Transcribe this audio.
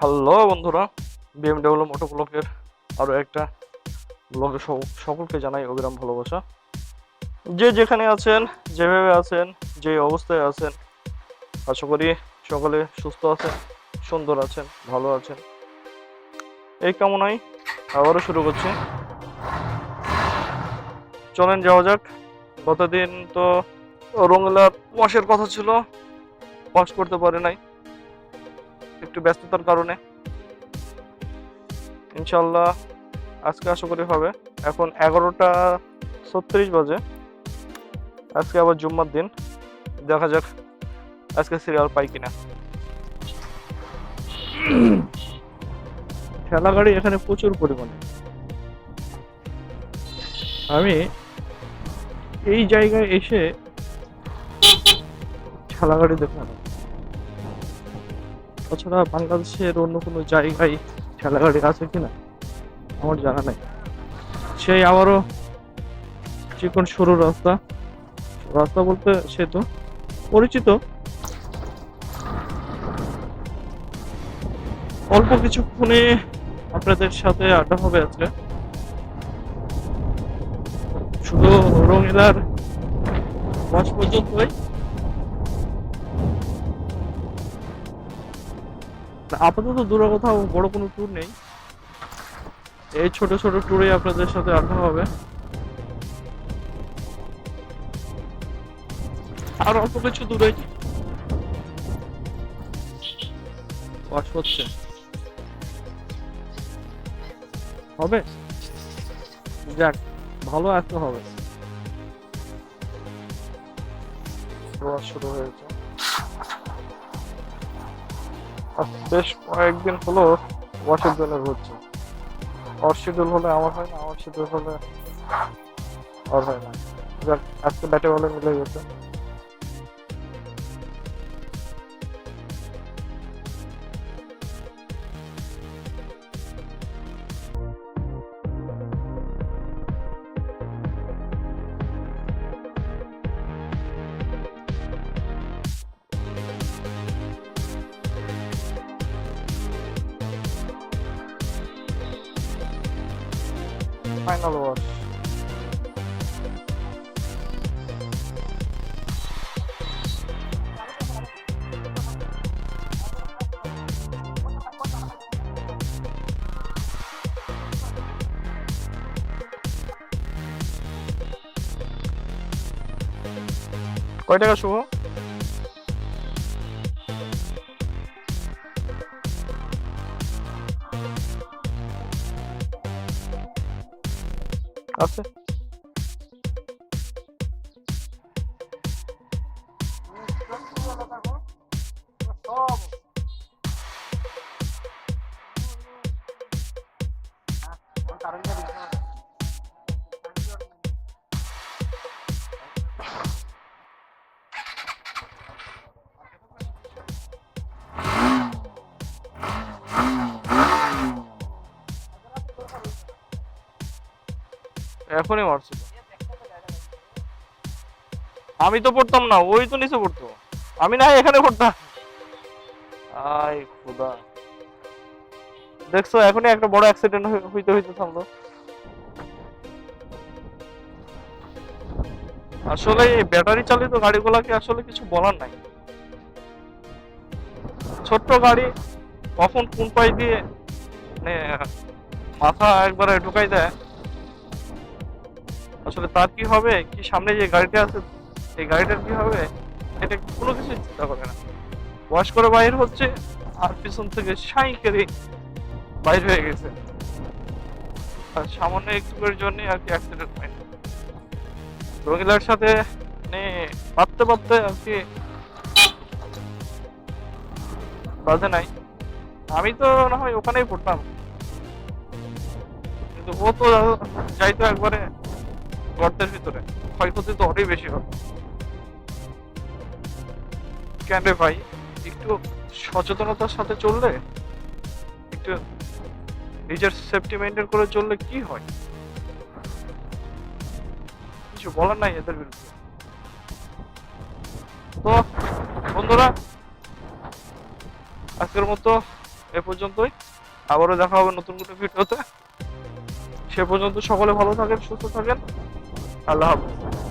Hello বন্ধুরা, BMW মোটো ব্লগের আরও একটা ব্লগে সকলকে জানাই অবিরাম ভালোবাসা। যে যেখানে আছেন, যেভাবে আছেন, যে অবস্থায় আছেন, আশা করি সকলে সুস্থ আছেন, সুন্দর আছেন, ভালো আছেন। এই কামনায় আবারও শুরু করছি। চলেন যাওয়া যাক। গতদিন তো রঙেলার ওয়াশের কথা ছিল, ওয়াশ করতে পারে নাই একটু ব্যস্ততার কারণে। ইনশাল্লাহ আজকে আশা করি হবে। এখন 11টা 36 বাজে। আজকে আবার জুম্মার দিন, দেখা যাক আজকে সিরিয়াল পাই কিনা। ঠেলা গাড়ি এখানে প্রচুর পরিমাণে। আমি এই জায়গায় এসে ঠেলা গাড়ি দেখলাম, তাছাড়া বাংলাদেশের অন্য কোনো জায়গায় ঠেলা গাড়ি আছে কিনা আমার জানা নাই। সেই আবারও চিকন সরু রাস্তা, রাস্তা বলতে সে তো পরিচিত। অল্প কিছুক্ষণে আপনাদের সাথে আড্ডা হবে আজকে, শুধু রঙিলার ওয়াশ পর্যন্তই। আপাতত দূরে কোথাও বড় কোনো ট্যুর নেই, এই ছোট ছোট ট্যুরে আপনাদের সাথে আড্ডা হবে। আর অল্প কিছু দূরেই ওয়াশ হচ্ছে, হবে যাক, ভালো আসতে হবে। ওয়াশ শুরু হয়েছে, বেশ কয়েকদিন হলো ওয়াশের জন্য ঘুরছে। ওর শিডিউল হলে আমার হয় না, আমার শিডিউল হলে আর হয় না। যাক, আজকে ব্যাটে বলে মিলে গেছে। Final wash. কয় টাকা শুভ? আছে এখনই মারছিল। আমি তো পড়তাম না, ওই তো নিচে পড়তো। আমি না এখানে পড়তাম। আই খোদা, দেখছো এখনই একটা বড় অ্যাক্সিডেন্ট হইতে হইতে থামলো। আসলে এই ব্যাটারি চালিত গাড়িগুলোকে আসলে কিছু বলার নাই। ছোট্ট গাড়ি কখন কোন পাশ দিয়ে মানে মাথা একবারে ঢুকাই দেয়, আসলে তার কি হবে, কি সামনে যে গাড়িটা আছে এই গাড়িটার কি হবে, এটা কোনো কিছু চিন্তা করে না। ওয়াশ করে বাইর হচ্ছে আর পিছন থেকে সাইকেলে বাইর হয়ে গেছে। আর সামান্য একটুর জন্য আর কি অ্যাক্সিডেন্ট হয়। রোগীদের সাথে মানে বাঁধতে বাঁধতে আর কি বাজে নাই। আমি তো না হয় ওখানেই পড়তাম, কিন্তু ও তো যাইতো একবারে গর্তের ভিতরে, ক্ষয়ক্ষতি তো অনেক বেশি হবে। কেন রে ভাই, একটু সচেতনতার সাথে চললে, একটু নিজের সেফটি মেনটেন করে চললে কি হয়, কিছু বলার নাই এদের বিরুদ্ধে। তো বন্ধুরা, আজকের মতো এ পর্যন্তই। আবারও দেখা হবে নতুন কোনো ভিডিওতে। সে পর্যন্ত সকলে ভালো থাকেন, সুস্থ থাকেন। আল্লাহ হাফেজ।